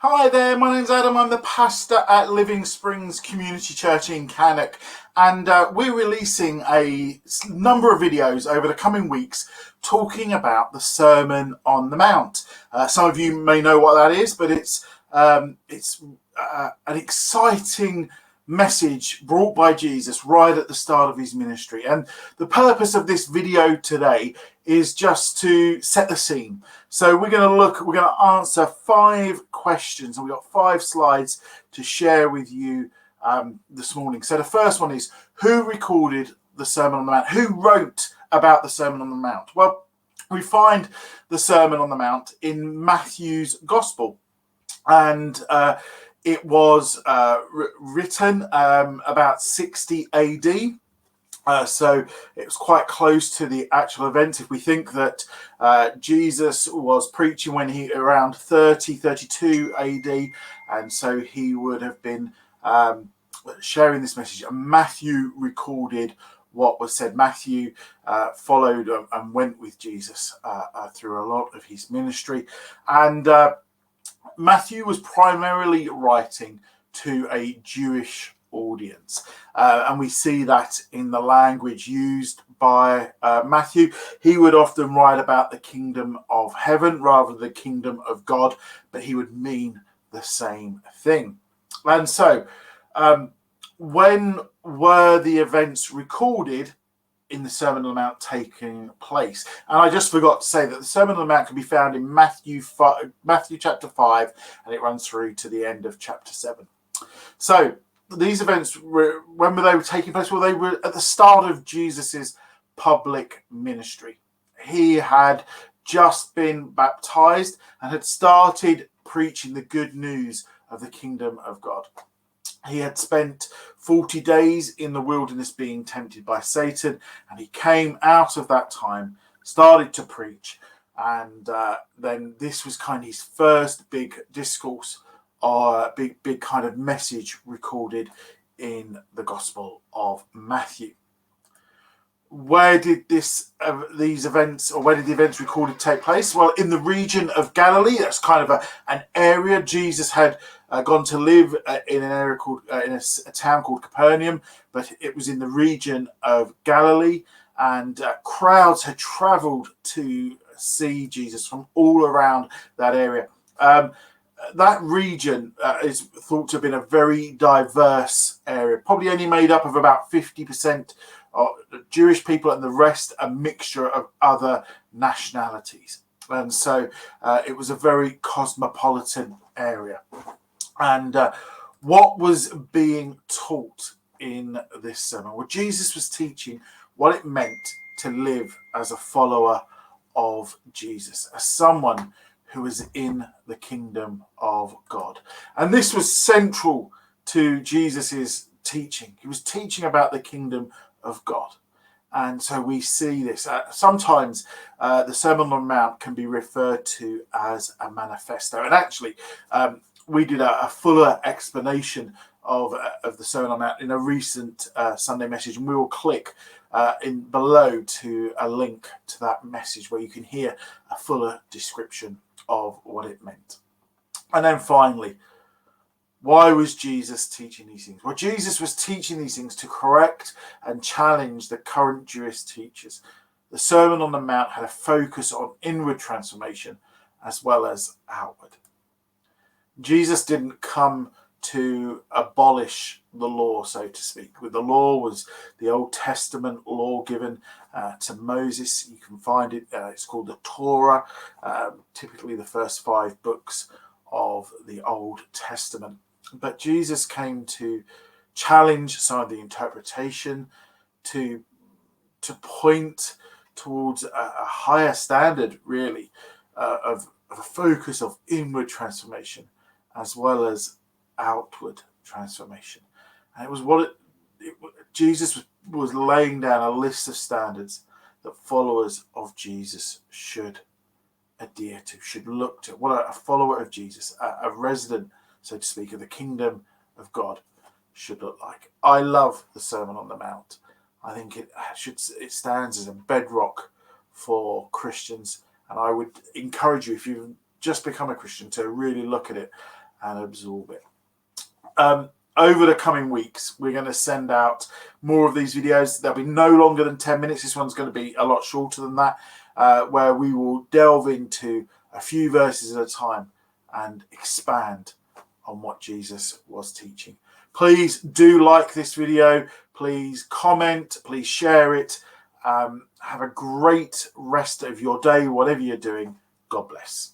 Hi there, my name's Adam. I'm the pastor at Living Springs Community Church in Cannock, and we're releasing a number of videos over the coming weeks talking about the Sermon on the Mount. Some of you may know what that is, but it's an exciting message brought by Jesus right at the start of his ministry. And the purpose of this video today is just to set the scene. So we're going to answer 5 questions, and we've got 5 slides to share with you this morning. So the first one is, who recorded the Sermon on the Mount? Who wrote about the Sermon on the Mount? Well, we find the Sermon on the Mount in Matthew's Gospel, and it was written about 60 AD. So it was quite close to the actual event. If we think that Jesus was preaching when he around 32 AD, and so he would have been sharing this message. And Matthew recorded what was said. Matthew followed and went with Jesus through a lot of his ministry. And Matthew was primarily writing to a Jewish audience, and we see that in the language used by Matthew. He would often write about the kingdom of heaven rather than the kingdom of God, but he would mean the same thing. And so when were the events recorded in the Sermon on the Mount taking place? And I just forgot to say that the Sermon on the Mount can be found in Matthew chapter 5, and it runs through to the end of chapter 7. So these events, when were they taking place? Well, they were at the start of Jesus's public ministry. He had just been baptized and had started preaching the good news of the kingdom of God. He had spent 40 days in the wilderness being tempted by Satan, and he came out of that time, started to preach, and then this was kind of his first big discourse, or big kind of message recorded in the Gospel of Matthew. Where did the events recorded take place? Well, in the region of Galilee. That's kind of an area. Jesus had gone to live in an area called in a town called Capernaum, but it was in the region of Galilee, and crowds had travelled to see Jesus from all around that area. That region is thought to have been a very diverse area, probably only made up of about 50% Jewish people, and the rest a mixture of other nationalities. And so it was a very cosmopolitan area. And what was being taught in this sermon? Well, Jesus was teaching what it meant to live as a follower of Jesus, as someone who is in the kingdom of God. And this was central to Jesus's teaching. He was teaching about the kingdom of God. And so we see this. Sometimes the Sermon on the Mount can be referred to as a manifesto. And actually, we did a fuller explanation of the Sermon on the Mount in a recent Sunday message, and we will click in below to a link to that message where you can hear a fuller description of what it meant. And then finally, why was Jesus teaching these things? Well, Jesus was teaching these things to correct and challenge the current Jewish teachers. The Sermon on the Mount had a focus on inward transformation as well as outward. Jesus didn't come to abolish the law, so to speak. The law was the Old Testament law given to Moses. You can find it, it's called the Torah, typically the first 5 books of the Old Testament. But Jesus came to challenge some of the interpretation, to point towards a higher standard, really, of a focus of inward transformation as well as outward transformation. And it was Jesus was laying down a list of standards that followers of Jesus should adhere to, should look to. What a follower of Jesus, a resident, so to speak, of the kingdom of God should look like. I love the Sermon on the Mount. I think it stands as a bedrock for Christians, and I would encourage you, if you've just become a Christian, to really look at it and absorb it. Over the coming weeks, we're going to send out more of these videos. They'll be no longer than 10 minutes. This one's going to be a lot shorter than that, where we will delve into a few verses at a time and expand on what Jesus was teaching. Please do like this video. Please comment. Please share it. Have a great rest of your day, whatever you're doing. God bless.